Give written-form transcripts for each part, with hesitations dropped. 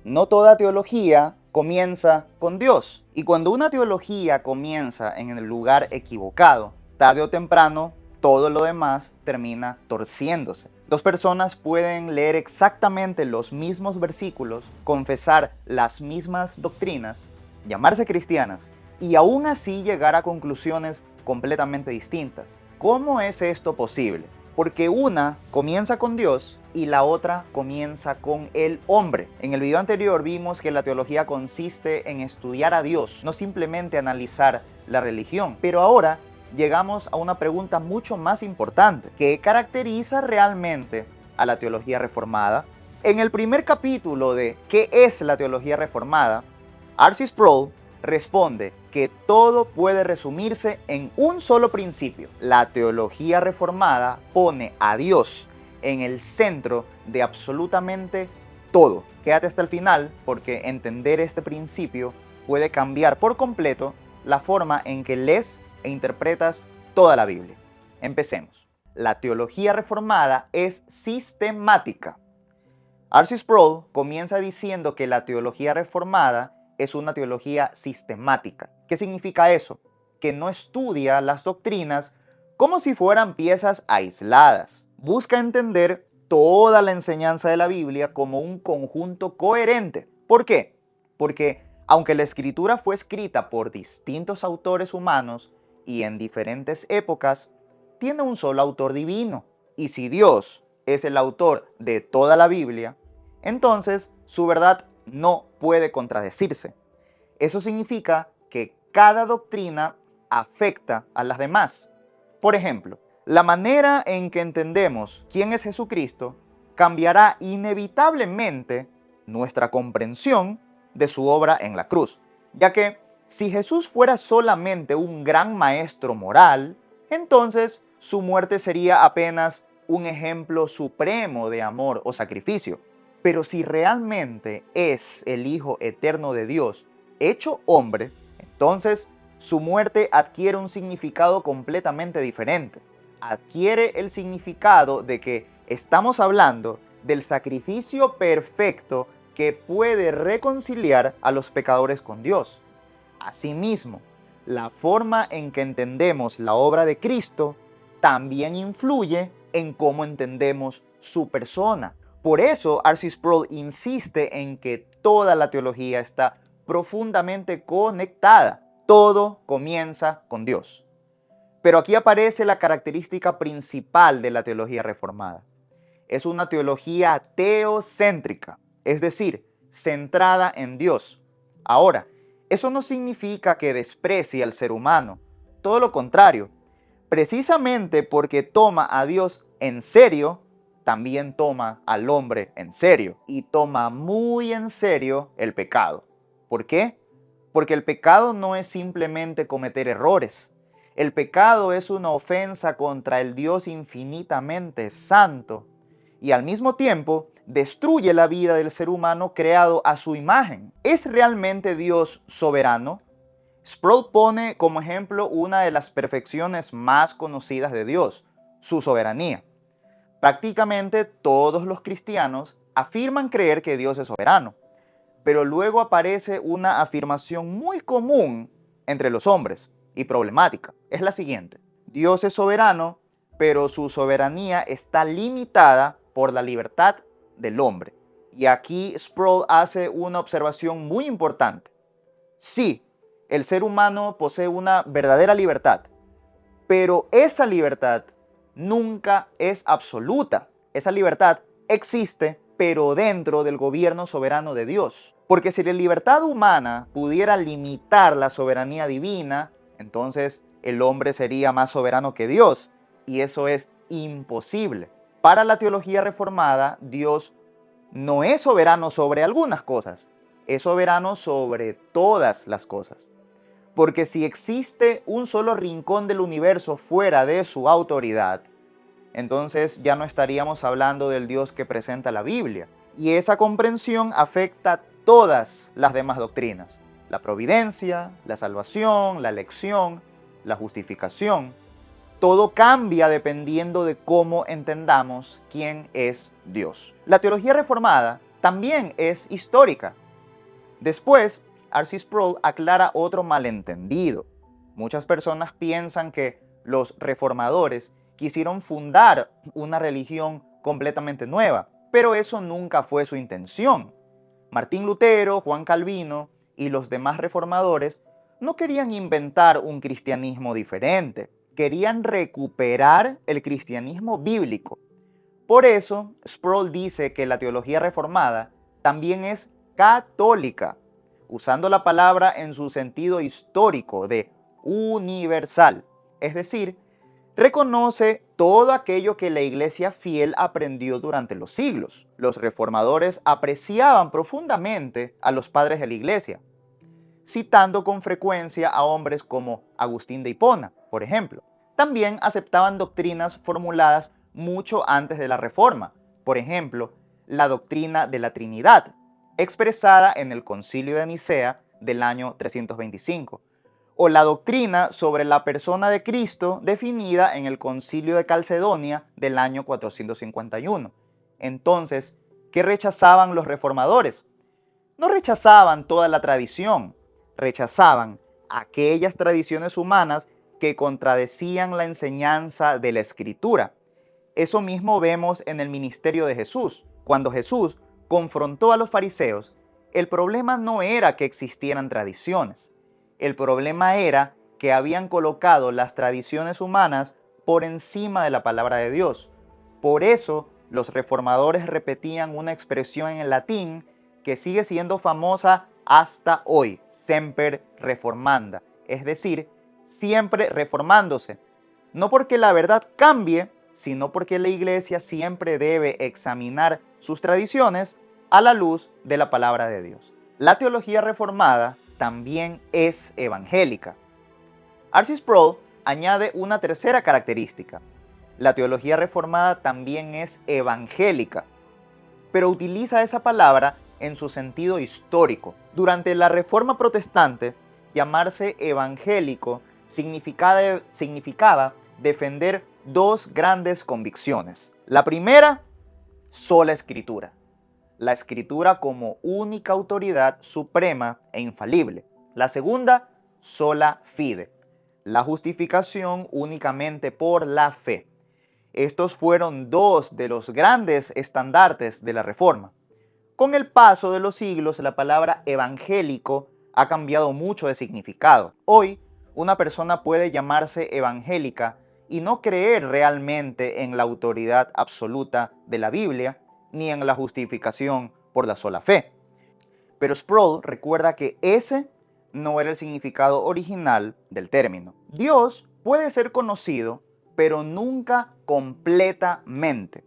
No toda teología comienza con Dios. Y cuando una teología comienza en el lugar equivocado, tarde o temprano, todo lo demás termina torciéndose. Dos personas pueden leer exactamente los mismos versículos, confesar las mismas doctrinas, llamarse cristianas, y aún así llegar a conclusiones completamente distintas. ¿Cómo es esto posible? Porque una comienza con Dios y la otra comienza con el hombre. En el video anterior vimos que la teología consiste en estudiar a Dios, no simplemente analizar la religión. Pero ahora llegamos a una pregunta mucho más importante. ¿Qué caracteriza realmente a la teología reformada? En el primer capítulo de ¿Qué es la teología reformada?, R.C. Sproul responde que todo puede resumirse en un solo principio. La teología reformada pone a Dios en el centro de absolutamente todo. Quédate hasta el final porque entender este principio puede cambiar por completo la forma en que lees e interpretas toda la Biblia. Empecemos. La teología reformada es sistemática. R.C. Sproul comienza diciendo que la teología reformada es una teología sistemática. ¿Qué significa eso? Que no estudia las doctrinas como si fueran piezas aisladas. Busca entender toda la enseñanza de la Biblia como un conjunto coherente. ¿Por qué? Porque aunque la escritura fue escrita por distintos autores humanos y en diferentes épocas, tiene un solo autor divino. Y si Dios es el autor de toda la Biblia, entonces su verdad no puede contradecirse. Eso significa que cada doctrina afecta a las demás. Por ejemplo, la manera en que entendemos quién es Jesucristo cambiará inevitablemente nuestra comprensión de su obra en la cruz, ya que si Jesús fuera solamente un gran maestro moral, entonces su muerte sería apenas un ejemplo supremo de amor o sacrificio. Pero si realmente es el Hijo eterno de Dios, hecho hombre, entonces su muerte adquiere un significado completamente diferente. Adquiere el significado de que estamos hablando del sacrificio perfecto que puede reconciliar a los pecadores con Dios. Asimismo, la forma en que entendemos la obra de Cristo también influye en cómo entendemos su persona. Por eso, R.C. Sproul insiste en que toda la teología está profundamente conectada. Todo comienza con Dios. Pero aquí aparece la característica principal de la teología reformada. Es una teología teocéntrica, es decir, centrada en Dios. Ahora, eso no significa que desprecie al ser humano. Todo lo contrario. Precisamente porque toma a Dios en serio, también toma al hombre en serio y toma muy en serio el pecado. ¿Por qué? Porque el pecado no es simplemente cometer errores. El pecado es una ofensa contra el Dios infinitamente santo y al mismo tiempo destruye la vida del ser humano creado a su imagen. ¿Es realmente Dios soberano? Sproul pone como ejemplo una de las perfecciones más conocidas de Dios, su soberanía. Prácticamente todos los cristianos afirman creer que Dios es soberano, pero luego aparece una afirmación muy común entre los hombres y problemática. Es la siguiente: Dios es soberano, pero su soberanía está limitada por la libertad del hombre. Y aquí Sproul hace una observación muy importante. Sí, el ser humano posee una verdadera libertad, pero esa libertad nunca es absoluta. Esa libertad existe, pero dentro del gobierno soberano de Dios. Porque si la libertad humana pudiera limitar la soberanía divina, entonces el hombre sería más soberano que Dios. Y eso es imposible. Para la teología reformada, Dios no es soberano sobre algunas cosas, es soberano sobre todas las cosas. Porque si existe un solo rincón del universo fuera de su autoridad, entonces ya no estaríamos hablando del Dios que presenta la Biblia. Y esa comprensión afecta todas las demás doctrinas: la providencia, la salvación, la elección, la justificación. Todo cambia dependiendo de cómo entendamos quién es Dios. La teología reformada también es histórica. Después, R.C. Sproul aclara otro malentendido. Muchas personas piensan que los reformadores quisieron fundar una religión completamente nueva, pero eso nunca fue su intención. Martín Lutero, Juan Calvino y los demás reformadores no querían inventar un cristianismo diferente, querían recuperar el cristianismo bíblico. Por eso, Sproul dice que la teología reformada también es católica, usando la palabra en su sentido histórico de universal, es decir, reconoce todo aquello que la iglesia fiel aprendió durante los siglos. Los reformadores apreciaban profundamente a los padres de la iglesia, citando con frecuencia a hombres como Agustín de Hipona, por ejemplo. También aceptaban doctrinas formuladas mucho antes de la Reforma, por ejemplo, la doctrina de la Trinidad, expresada en el Concilio de Nicea del año 325, o la doctrina sobre la persona de Cristo definida en el Concilio de Calcedonia del año 451. Entonces, ¿qué rechazaban los reformadores? No rechazaban toda la tradición, rechazaban aquellas tradiciones humanas que contradecían la enseñanza de la Escritura. Eso mismo vemos en el ministerio de Jesús. Cuando Jesús confrontó a los fariseos, el problema no era que existieran tradiciones. El problema era que habían colocado las tradiciones humanas por encima de la palabra de Dios. Por eso, los reformadores repetían una expresión en el latín que sigue siendo famosa hasta hoy, semper reformanda, es decir, siempre reformándose. No porque la verdad cambie, sino porque la iglesia siempre debe examinar sus tradiciones a la luz de la palabra de Dios. La teología reformada también es evangélica. R.C. Sproul añade una tercera característica. La teología reformada también es evangélica, pero utiliza esa palabra en su sentido histórico. Durante la Reforma Protestante, llamarse evangélico significaba defender dos grandes convicciones. La primera, sola escritura. La escritura como única autoridad suprema e infalible. La segunda, sola fide. La justificación únicamente por la fe. Estos fueron dos de los grandes estandartes de la Reforma. Con el paso de los siglos, la palabra evangélico ha cambiado mucho de significado. Hoy, una persona puede llamarse evangélica y no creer realmente en la autoridad absoluta de la Biblia, ni en la justificación por la sola fe. Pero Sproul recuerda que ese no era el significado original del término. Dios puede ser conocido, pero nunca completamente.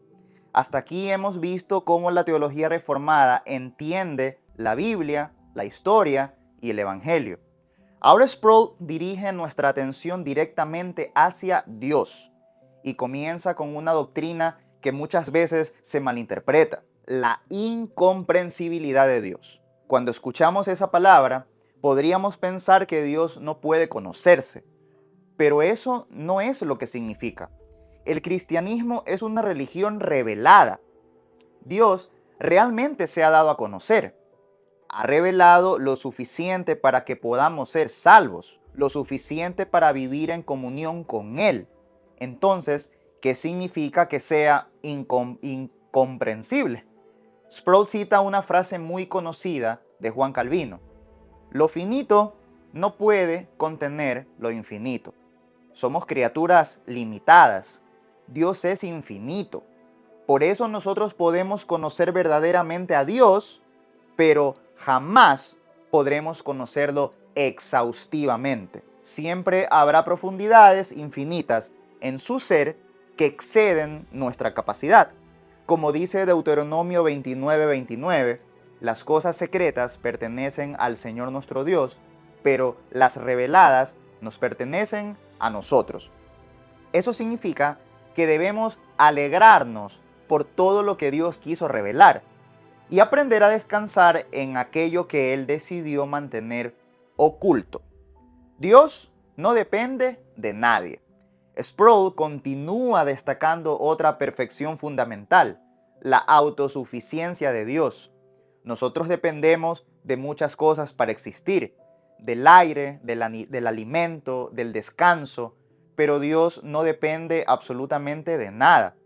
Hasta aquí hemos visto cómo la teología reformada entiende la Biblia, la historia y el Evangelio. Ahora Sproul dirige nuestra atención directamente hacia Dios y comienza con una doctrina que muchas veces se malinterpreta: la incomprensibilidad de Dios. Cuando escuchamos esa palabra, podríamos pensar que Dios no puede conocerse, pero eso no es lo que significa. El cristianismo es una religión revelada. Dios realmente se ha dado a conocer. Ha revelado lo suficiente para que podamos ser salvos, lo suficiente para vivir en comunión con Él. Entonces, ¿qué significa que sea incomprensible? Sproul cita una frase muy conocida de Juan Calvino: lo finito no puede contener lo infinito. Somos criaturas limitadas. Dios es infinito. Por eso nosotros podemos conocer verdaderamente a Dios, pero jamás podremos conocerlo exhaustivamente. Siempre habrá profundidades infinitas en su ser que exceden nuestra capacidad. Como dice Deuteronomio 29:29, las cosas secretas pertenecen al Señor nuestro Dios, pero las reveladas nos pertenecen a nosotros. Eso significa que debemos alegrarnos por todo lo que Dios quiso revelar y aprender a descansar en aquello que Él decidió mantener oculto. Dios no depende de nadie. Sproul continúa destacando otra perfección fundamental: la autosuficiencia de Dios. Nosotros dependemos de muchas cosas para existir, del aire, del alimento, del descanso, pero Dios no depende absolutamente de nada.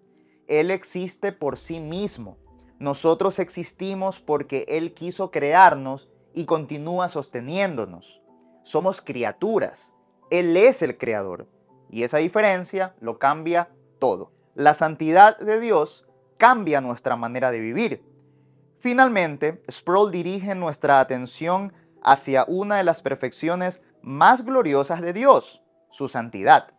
Él existe por sí mismo. Nosotros existimos porque Él quiso crearnos y continúa sosteniéndonos. Somos criaturas. Él es el creador. Y esa diferencia lo cambia todo. La santidad de Dios cambia nuestra manera de vivir. Finalmente, Sproul dirige nuestra atención hacia una de las perfecciones más gloriosas de Dios, su santidad.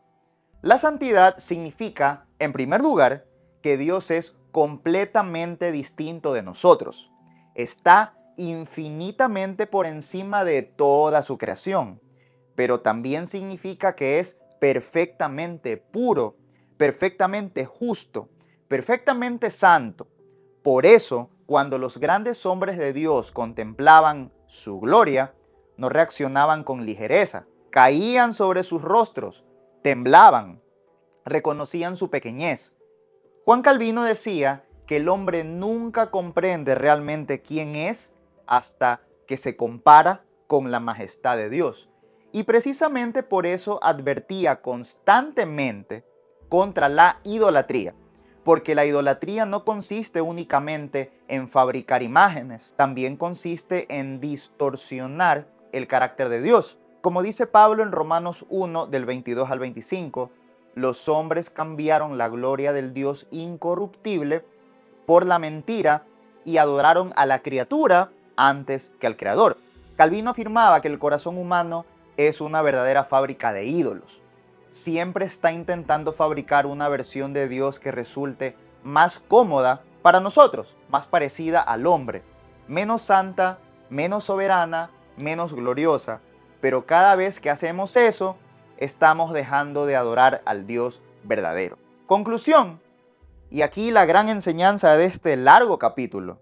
La santidad significa, en primer lugar, que Dios es completamente distinto de nosotros. Está infinitamente por encima de toda su creación, pero también significa que es perfectamente puro, perfectamente justo, perfectamente santo. Por eso, cuando los grandes hombres de Dios contemplaban su gloria, no reaccionaban con ligereza, caían sobre sus rostros, temblaban, reconocían su pequeñez. Juan Calvino decía que el hombre nunca comprende realmente quién es hasta que se compara con la majestad de Dios. Y precisamente por eso advertía constantemente contra la idolatría. Porque la idolatría no consiste únicamente en fabricar imágenes, también consiste en distorsionar el carácter de Dios. Como dice Pablo en Romanos 1 del 22 al 25, los hombres cambiaron la gloria del Dios incorruptible por la mentira y adoraron a la criatura antes que al Creador. Calvino afirmaba que el corazón humano es una verdadera fábrica de ídolos. Siempre está intentando fabricar una versión de Dios que resulte más cómoda para nosotros, más parecida al hombre, menos santa, menos soberana, menos gloriosa. Pero cada vez que hacemos eso, estamos dejando de adorar al Dios verdadero. Conclusión, y aquí la gran enseñanza de este largo capítulo.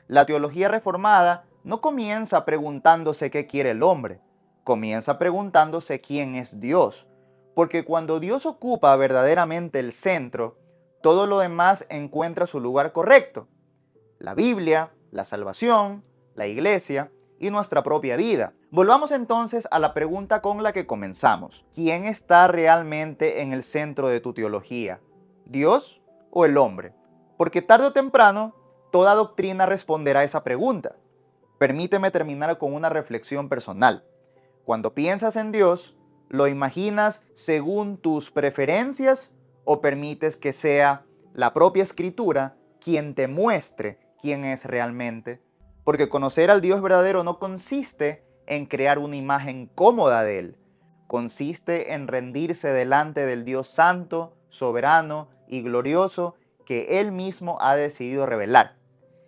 La teología reformada no comienza preguntándose qué quiere el hombre, comienza preguntándose quién es Dios. Porque cuando Dios ocupa verdaderamente el centro, todo lo demás encuentra su lugar correcto. La Biblia, la salvación, la iglesia y nuestra propia vida. Volvamos entonces a la pregunta con la que comenzamos. ¿Quién está realmente en el centro de tu teología? ¿Dios o el hombre? Porque tarde o temprano, toda doctrina responderá a esa pregunta. Permíteme terminar con una reflexión personal. Cuando piensas en Dios, ¿lo imaginas según tus preferencias o permites que sea la propia Escritura quien te muestre quién es realmente? Porque conocer al Dios verdadero no consiste en crear una imagen cómoda de Él. Consiste en rendirse delante del Dios santo, soberano y glorioso que Él mismo ha decidido revelar.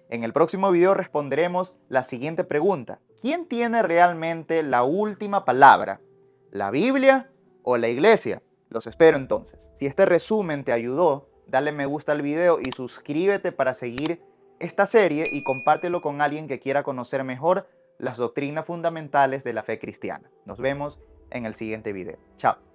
En el próximo video responderemos la siguiente pregunta. ¿Quién tiene realmente la última palabra? ¿La Biblia o la iglesia? Los espero entonces. Si este resumen te ayudó, dale me gusta al video y suscríbete para seguir esta serie y compártelo con alguien que quiera conocer mejor las doctrinas fundamentales de la fe cristiana. Nos vemos en el siguiente video. Chao.